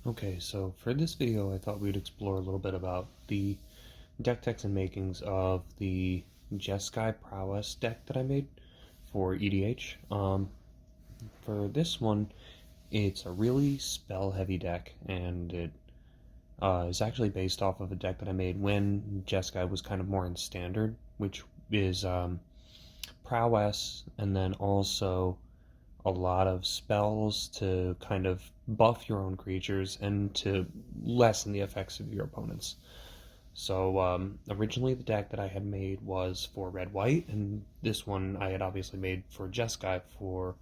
Okay, so for this video, I thought we'd explore a little bit about the deck techs and makings of the Jeskai Prowess deck that I made for EDH. For this one, it's a really spell-heavy deck, and it is actually based off of a deck that I made when Jeskai was kind of more in standard, which is Prowess, and then also a lot of spells to kind of buff your own creatures and to lessen the effects of your opponents. So originally the deck that I had made was for red-white, and this one I had obviously made for Jeskai for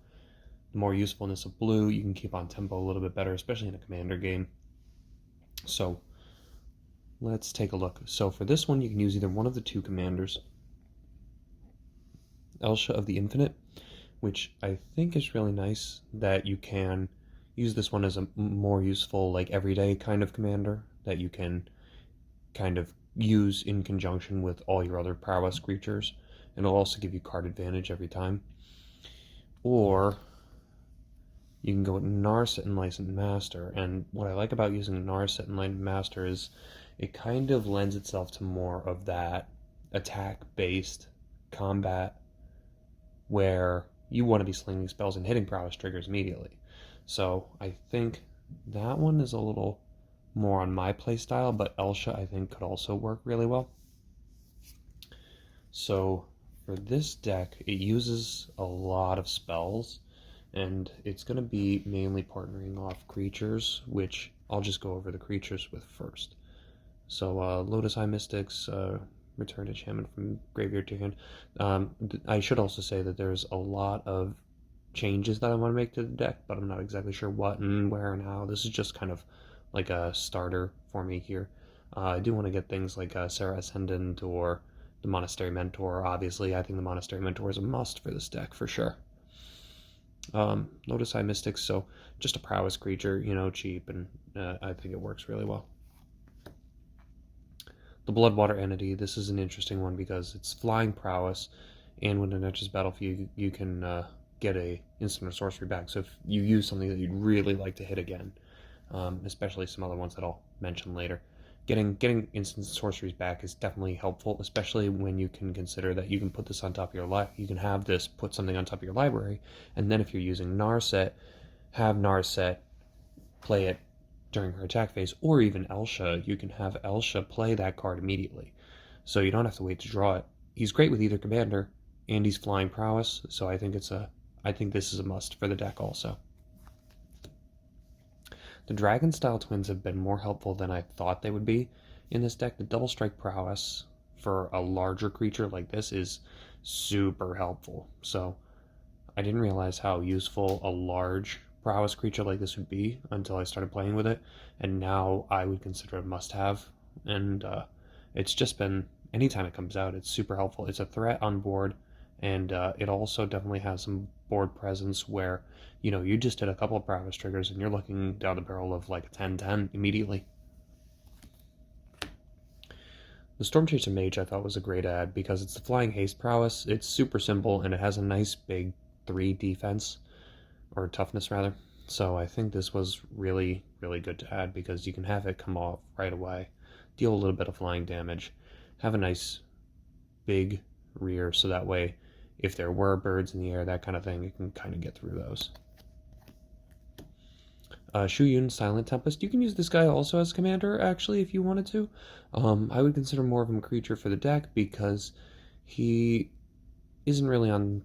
the more usefulness of blue. You can keep on tempo a little bit better, especially in a commander game. So let's take a look. So for this one, you can use either one of the two commanders, Elsha of the Infinite, which I think is really nice that you can use this one as a more useful, like, everyday kind of commander that you can kind of use in conjunction with all your other prowess creatures, and it'll also give you card advantage every time. Or you can go with Narset Enlightened Master, and what I like about using Narset Enlightened Master is it kind of lends itself to more of that attack-based combat where you want to be slinging spells and hitting prowess triggers immediately. So I think that one is a little more on my playstyle, but Elsha I think could also work really well. So for this deck, it uses a lot of spells, and it's going to be mainly partnering off creatures, which I'll just go over the creatures with first. So Lotus Eye Mystics, return enchantment from graveyard to hand. I should also say that there's a lot of changes that I want to make to the deck, but I'm not exactly sure what and where and how. This is just kind of like a starter for me here. I do want to get things like Sarah Ascendant or the Monastery Mentor. Obviously, I think the Monastery Mentor is a must for this deck for sure. Lotus Eye Mystics, so just a prowess creature, cheap, and I think it works really well. The Bloodwater Entity, this is an interesting one because it's flying prowess, and when it enters battlefield, you can get a instant or sorcery back. So if you use something that you'd really like to hit again, especially some other ones that I'll mention later, getting instant sorceries back is definitely helpful, especially when you can consider that you can put this on top of your you can have this put something on top of your library, and then if you're using Narset, have Narset play it during her attack phase, or even Elsha, you can have Elsha play that card immediately. So you don't have to wait to draw it. He's great with either commander, and he's flying prowess, so I think this is a must for the deck also. The Dragon Style Twins have been more helpful than I thought they would be in this deck. The Double Strike Prowess for a larger creature like this is super helpful. So I didn't realize how useful a large prowess creature like this would be until I started playing with it, and now I would consider it a must-have. And it's just been, anytime it comes out, it's super helpful. It's a threat on board, and it also definitely has some board presence where, you just hit a couple of prowess triggers and you're looking down the barrel of like a 10-10 immediately. The Stormchaser Mage I thought was a great add because it's the flying haste prowess. It's super simple and it has a nice big 3 defense, or toughness rather. So I think this was really, really good to add because you can have it come off right away, deal a little bit of flying damage, have a nice big rear, so that way if there were birds in the air, that kind of thing, it can kind of get through those. Shu Yun, Silent Tempest. You can use this guy also as commander, actually, if you wanted to. I would consider more of him a creature for the deck because he isn't really on.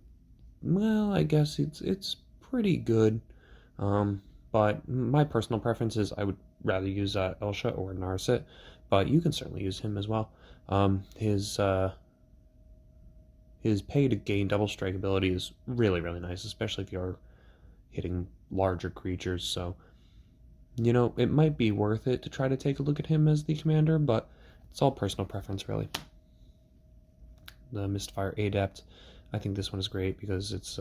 Well, I guess it's pretty good. But my personal preference is I would rather use Elsha or Narset, but you can certainly use him as well. His pay to gain double strike ability is really, really nice, especially if you're hitting larger creatures. So, it might be worth it to try to take a look at him as the commander, but it's all personal preference, really. The Mistfire Adept, I think this one is great because it's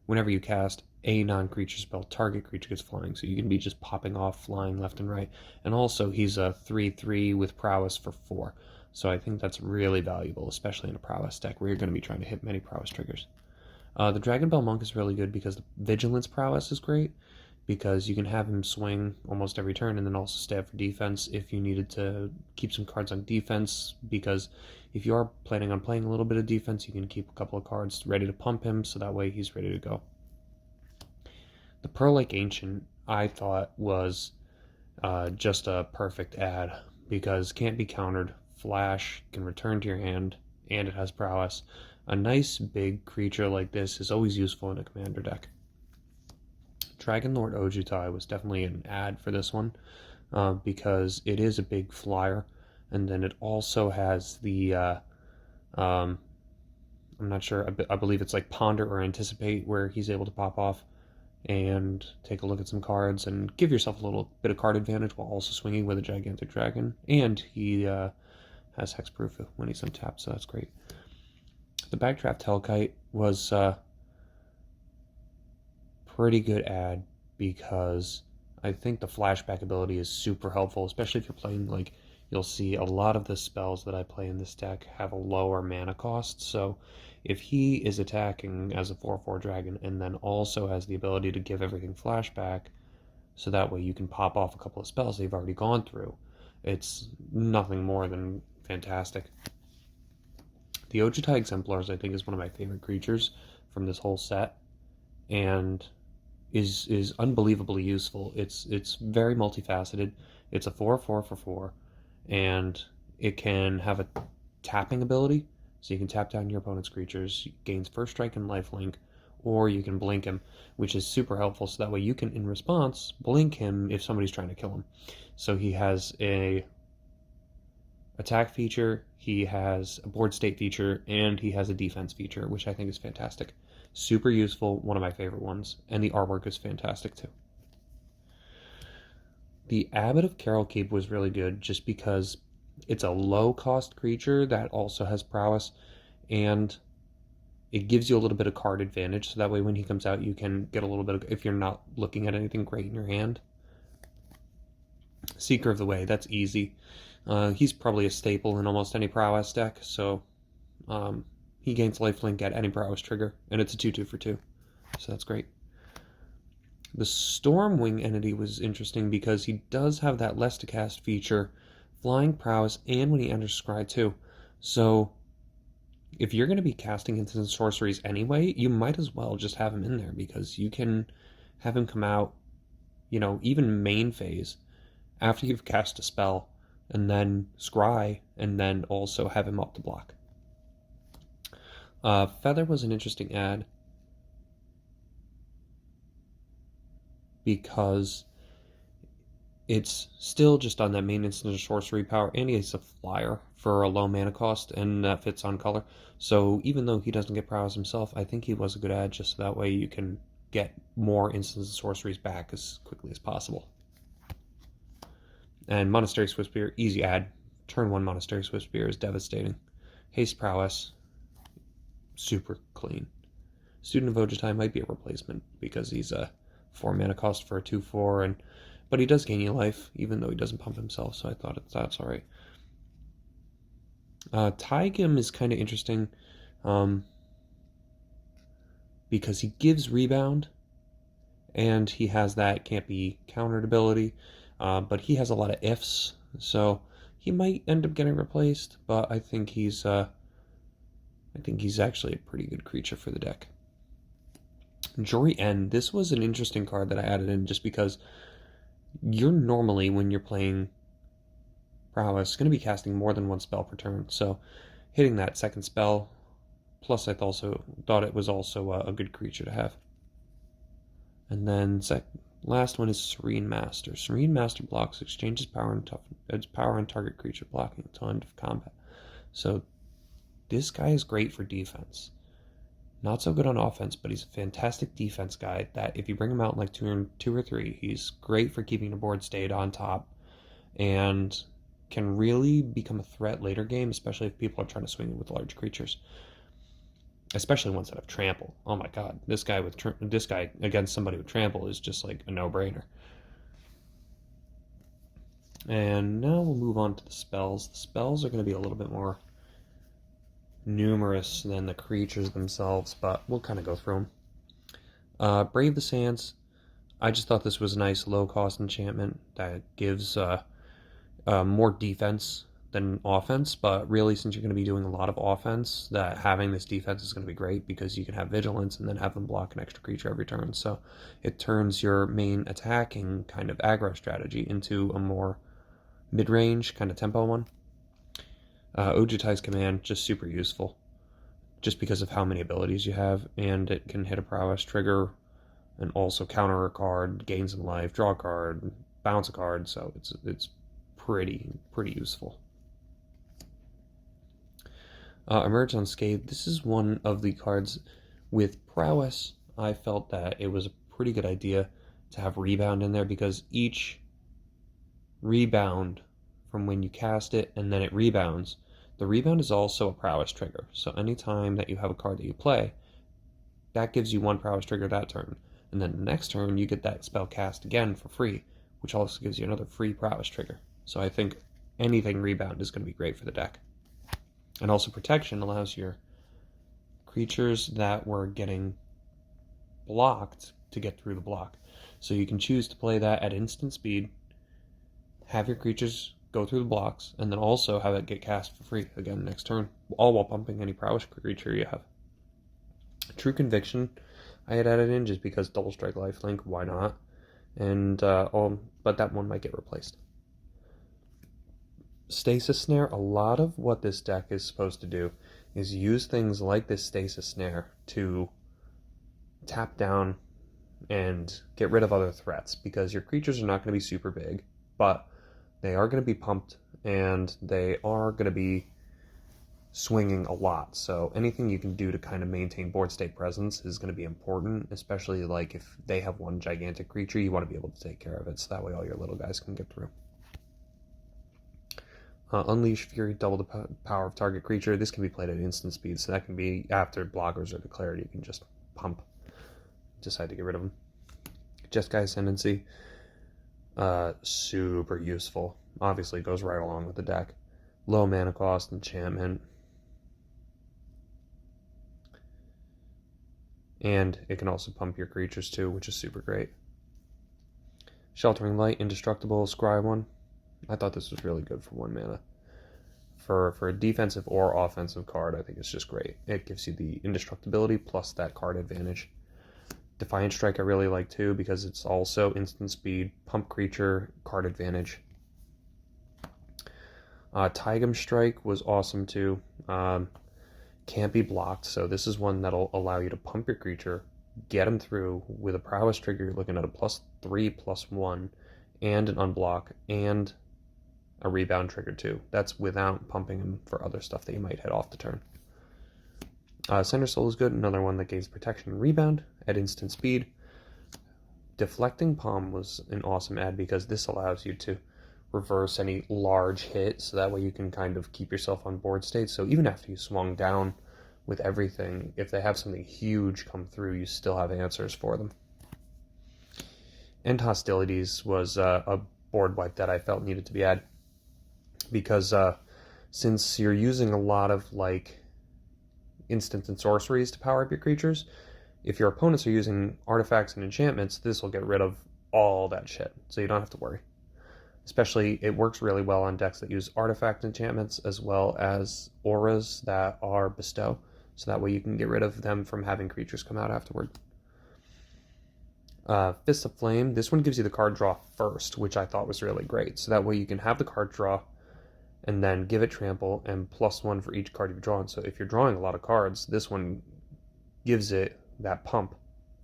whenever you cast a non-creature spell, target creature gets flying, so you can be just popping off flying left and right. And also, he's a 3/3 with prowess for 4, so I think that's really valuable, especially in a prowess deck where you're going to be trying to hit many prowess triggers. The Dragon Bell Monk is really good because the Vigilance prowess is great, because you can have him swing almost every turn and then also stay up for defense if you needed to keep some cards on defense, because if you are planning on playing a little bit of defense, you can keep a couple of cards ready to pump him, so that way he's ready to go. The Pearl Lake Ancient, I thought, was just a perfect add, because can't be countered, flash, can return to your hand, and it has prowess. A nice big creature like this is always useful in a commander deck. Dragon Lord Ojutai was definitely an add for this one, because it is a big flyer, and then it also has the, I'm not sure, I believe it's like Ponder or Anticipate, where he's able to pop off and take a look at some cards and give yourself a little bit of card advantage while also swinging with a gigantic dragon. And he has hexproof when he's untapped, so that's great. The Backdraft Hellkite was pretty good add, because I think the flashback ability is super helpful, especially if you're playing, like, you'll see a lot of the spells that I play in this deck have a lower mana cost, so if he is attacking as a 4/4 dragon and then also has the ability to give everything flashback, so that way you can pop off a couple of spells they've already gone through, it's nothing more than fantastic. The Ojutai Exemplars, I think, is one of my favorite creatures from this whole set, and is unbelievably useful. It's very multifaceted. It's a 4/4 for 4, and it can have a tapping ability, so you can tap down your opponent's creatures, gains first strike and lifelink, or you can blink him, which is super helpful, so that way you can, in response, blink him if somebody's trying to kill him. So he has a attack feature, he has a board state feature, and he has a defense feature, which I think is fantastic. Super useful, one of my favorite ones, and the artwork is fantastic too. The Abbot of Carol Keep was really good just because it's a low-cost creature that also has prowess, and it gives you a little bit of card advantage, so that way when he comes out you can get a little bit of, if you're not looking at anything great in your hand. Seeker of the Way, that's easy. He's probably a staple in almost any prowess deck, so he gains lifelink at any prowess trigger, and it's a 2/2 for 2, so that's great. The Stormwing entity was interesting because he does have that less to cast feature, flying prowess, and when he enters scry too. So if you're going to be casting instant sorceries anyway, you might as well just have him in there, because you can have him come out, even main phase, after you've cast a spell, and then scry, and then also have him up to block. Feather was an interesting add, because it's still just on that main instant sorcery power, and he's a flyer for a low mana cost, and that fits on color. So even though he doesn't get prowess himself, I think he was a good add, just so that way you can get more instant sorceries back as quickly as possible. And Monastery Swiftspear, easy add. Turn 1 Monastery Swiftspear is devastating. Haste prowess, super clean. Student of Ojutai might be a replacement, because he's a 4 mana cost for a 2/4, but he does gain you life, even though he doesn't pump himself, so I thought that's alright. Taigim is kind of interesting, because he gives rebound, and he has that can't be countered ability, but he has a lot of ifs, so he might end up getting replaced, but I think he's actually a pretty good creature for the deck. Jory N, this was an interesting card that I added in just because you're normally, when you're playing prowess, going to be casting more than one spell per turn, so hitting that second spell, plus I also thought it was also a good creature to have. And then last one is Serene Master. Serene Master blocks, exchanges power and target creature blocking until end of combat. So this guy is great for defense. Not so good on offense, but he's a fantastic defense guy that if you bring him out in like 2 or 3, he's great for keeping the board state on top, and can really become a threat later game, especially if people are trying to swing it with large creatures. Especially ones that have trample. Oh my god, this guy against somebody with trample is just like a no-brainer. And now we'll move on to the spells. The spells are going to be a little bit more numerous than the creatures themselves, but we'll kind of go through them. Brave the Sands. I just thought this was a nice low-cost enchantment that gives more defense than offense, but really, since you're going to be doing a lot of offense, that having this defense is going to be great because you can have vigilance and then have them block an extra creature every turn. So it turns your main attacking kind of aggro strategy into a more mid-range kind of tempo one. Ojutai's command, just super useful, just because of how many abilities you have, and it can hit a prowess trigger and also counter a card, gain some life, draw a card, bounce a card, so it's pretty useful. Emerge Unscathed. This is one of the cards with Prowess. I felt that it was a pretty good idea to have Rebound in there because each rebound from when you cast it and then it rebounds, the rebound is also a Prowess trigger. So anytime that you have a card that you play, that gives you one Prowess trigger that turn. And then the next turn, you get that spell cast again for free, which also gives you another free Prowess trigger. So I think anything Rebound is going to be great for the deck. And also Protection allows your creatures that were getting blocked to get through the block. So you can choose to play that at instant speed, have your creatures go through the blocks, and then also have it get cast for free again next turn, all while pumping any Prowess creature you have. True Conviction I had added in just because Double Strike Lifelink, why not? And but that one might get replaced. Stasis Snare, a lot of what this deck is supposed to do is use things like this Stasis Snare to tap down and get rid of other threats, because your creatures are not going to be super big, but they are going to be pumped and they are going to be swinging a lot. So anything you can do to kind of maintain board state presence is going to be important, especially like if they have one gigantic creature, you want to be able to take care of it so that way all your little guys can get through. Unleash Fury, double the power of target creature. This can be played at instant speed, so that can be after blockers are declared. You can just pump, decide to get rid of them. Jeskai Ascendancy, super useful. Obviously goes right along with the deck. Low mana cost enchantment. And it can also pump your creatures too, which is super great. Sheltering Light, indestructible, scry one. I thought this was really good for 1 mana. For a defensive or offensive card, I think it's just great. It gives you the indestructibility plus that card advantage. Defiant Strike I really like too because it's also instant speed, pump creature, card advantage. Tigum Strike was awesome too. Can't be blocked, so this is one that'll allow you to pump your creature, get them through with a Prowess trigger. You're looking at a +3/+1 and an unblock and a rebound trigger too. That's without pumping him for other stuff that you might hit off the turn. Center Soul is good, another one that gains protection and rebound at instant speed. Deflecting Palm was an awesome add because this allows you to reverse any large hit, so that way you can kind of keep yourself on board state. So even after you swung down with everything, if they have something huge come through, you still have answers for them. End Hostilities was a board wipe that I felt needed to be added because since you're using a lot of like instants and sorceries to power up your creatures, if your opponents are using artifacts and enchantments, this will get rid of all that shit, so you don't have to worry. Especially, it works really well on decks that use artifact enchantments as well as auras that are bestow, so that way you can get rid of them from having creatures come out afterward. Fist of Flame, this one gives you the card draw first, which I thought was really great, so that way you can have the card draw and then give it trample and +1 for each card you've drawn. So if you're drawing a lot of cards, this one gives it that pump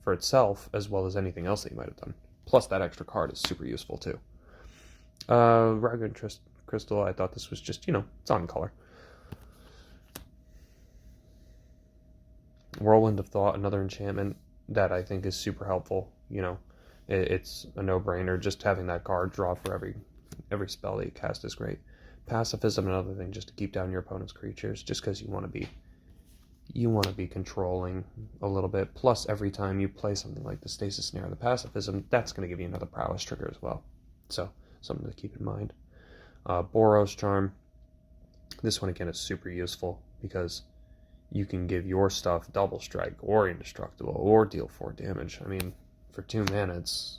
for itself as well as anything else that you might have done. Plus that extra card is super useful too. Ragnarok Crystal, I thought this was just, it's on color. Whirlwind of Thought, another enchantment that I think is super helpful. It's a no-brainer. Just having that card draw for every spell that you cast is great. Pacifism, another thing, just to keep down your opponent's creatures, just because you want to be controlling a little bit. Plus, every time you play something like the Stasis Snare or the Pacifism, that's going to give you another Prowess trigger as well. So, something to keep in mind. Boros Charm. This one, again, is super useful because you can give your stuff Double Strike or Indestructible or deal 4 damage. I mean, for 2 mana, it's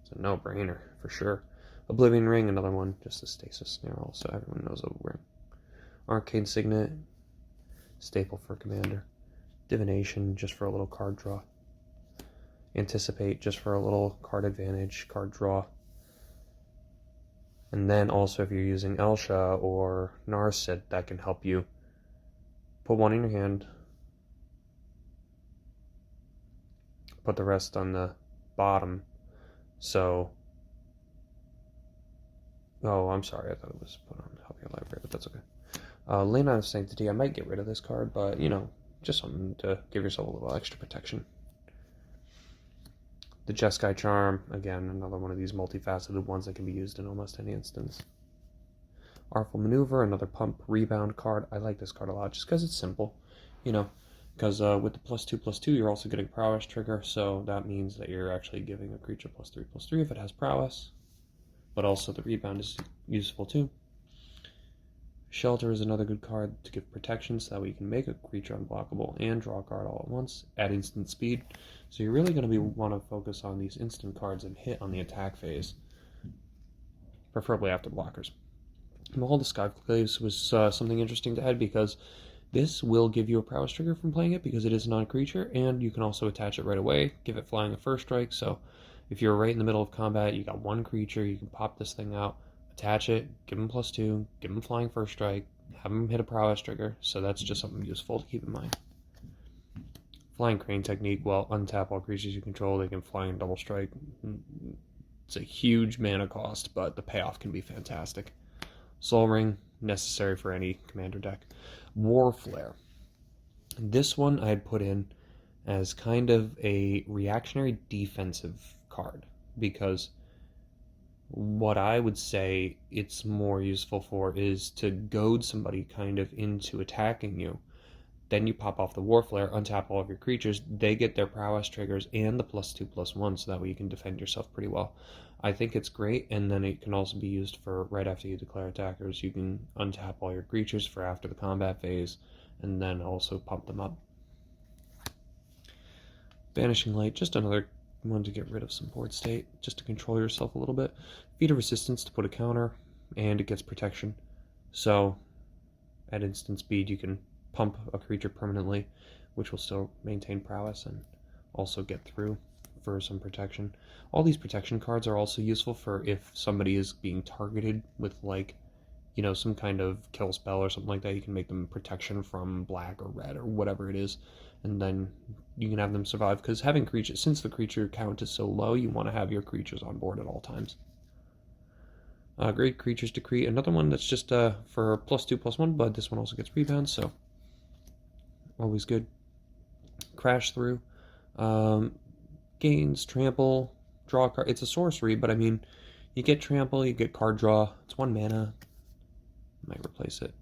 It's a no-brainer, for sure. Oblivion Ring, another one, just a stasis snare, also everyone knows a ring. Arcane Signet, staple for Commander. Divination, just for a little card draw. Anticipate, just for a little card advantage, card draw. And then also if you're using Elsha or Narset, that can help you. Put one in your hand, put the rest on the bottom. So, oh, I'm sorry, I thought it was put on Help Your Library, but that's okay. Lane of Sanctity, I might get rid of this card, but, you know, just something to give yourself a little extra protection. The Jeskai Charm, again, another one of these multifaceted ones that can be used in almost any instance. Artful Maneuver, another pump rebound card. I like this card a lot just because it's simple, you know, because with the +2/+2, you're also getting prowess trigger, so that means that you're actually giving a creature +3/+3 if it has prowess, but also the rebound is useful too. Shelter is another good card to give protection, so that way you can make a creature unblockable and draw a card all at once at instant speed. So you're really going to want to focus on these instant cards and hit on the attack phase, preferably after blockers. Maul the Skyclaves was something interesting to add because this will give you a prowess trigger from playing it because it is a non-creature, and you can also attach it right away, give it flying a first strike. So if you're right in the middle of combat, you got one creature, you can pop this thing out, attach it, give him +2, give him flying first strike, have him hit a prowess trigger. So that's just something useful to keep in mind. Flying Crane technique, well, untap all creatures you control, they can fly and double strike. It's a huge mana cost, but the payoff can be fantastic. Soul Ring, necessary for any commander deck. War Flare. This one I had put in as kind of a reactionary defensive card, because what I would say it's more useful for is to goad somebody kind of into attacking you. Then you pop off the War Flare, untap all of your creatures, they get their prowess triggers and the +2/+1, so that way you can defend yourself pretty well. I think it's great, and then it can also be used for right after you declare attackers. You can untap all your creatures for after the combat phase, and then also pump them up. Vanishing Light, just another one to get rid of some board state, just to control yourself a little bit. Feat of Resistance to put a counter, and it gets protection. So, at instant speed, you can pump a creature permanently, which will still maintain prowess and also get through for some protection. All these protection cards are also useful for if somebody is being targeted with, like, you know, some kind of kill spell or something like that. You can make them protection from black or red or whatever it is, and then you can have them survive, because having creatures, since the creature count is so low, you want to have your creatures on board at all times. Great Creatures Decree, another one that's just for +2/+1, but this one also gets rebound, so always good. Crash Through, gains trample, draw a card. It's a sorcery, but I mean, you get trample, you get card draw. It's 1 mana. Might replace it.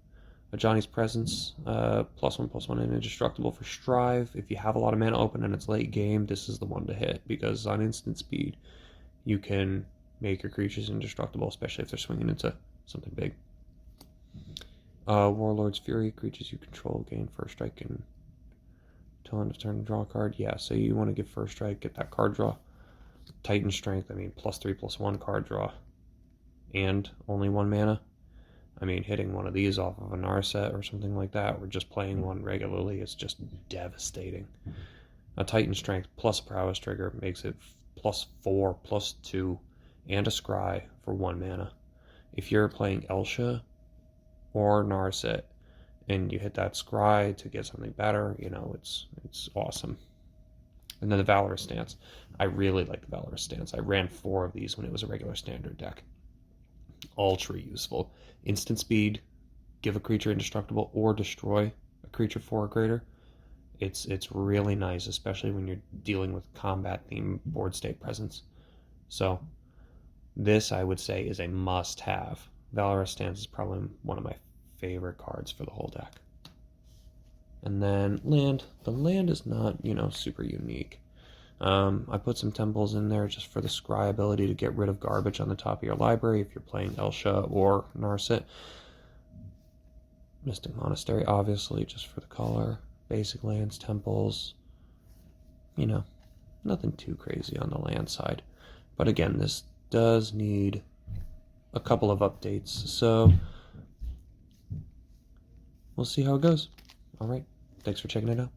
Johnny's Presence, +1/+1 and indestructible for Strive. If you have a lot of mana open and it's late game, this is the one to hit, because on instant speed, you can make your creatures indestructible, especially if they're swinging into something big. Warlord's Fury, creatures you control gain first strike until end of turn, draw a card. Yeah, so you want to give first strike, get that card draw. Titan Strength, I mean, +3/+1 card draw, and only 1 mana. I mean, hitting one of these off of a Narset or something like that, or just playing one regularly, is just devastating. A Titan Strength plus Prowess trigger makes it +4/+2 and a Scry for 1 mana. If you're playing Elsha or Narset and you hit that Scry to get something better, you know, it's awesome. And then the Valorous Stance. I really like the Valorous Stance. I ran 4 of these when it was a regular standard deck. Ultra useful. Instant speed, give a creature indestructible, or destroy a creature 4 or greater. It's really nice, especially when you're dealing with combat theme board state presence. So this, I would say, is a must-have. Valorous Stance is probably one of my favorite cards for the whole deck. And then land. The land is not, you know, super unique. I put some temples in there just for the Scry ability to get rid of garbage on the top of your library if you're playing Elsha or Narset. Mystic Monastery, obviously, just for the color. Basic lands, temples. You know, nothing too crazy on the land side. But again, this does need a couple of updates, so we'll see how it goes. All right, thanks for checking it out.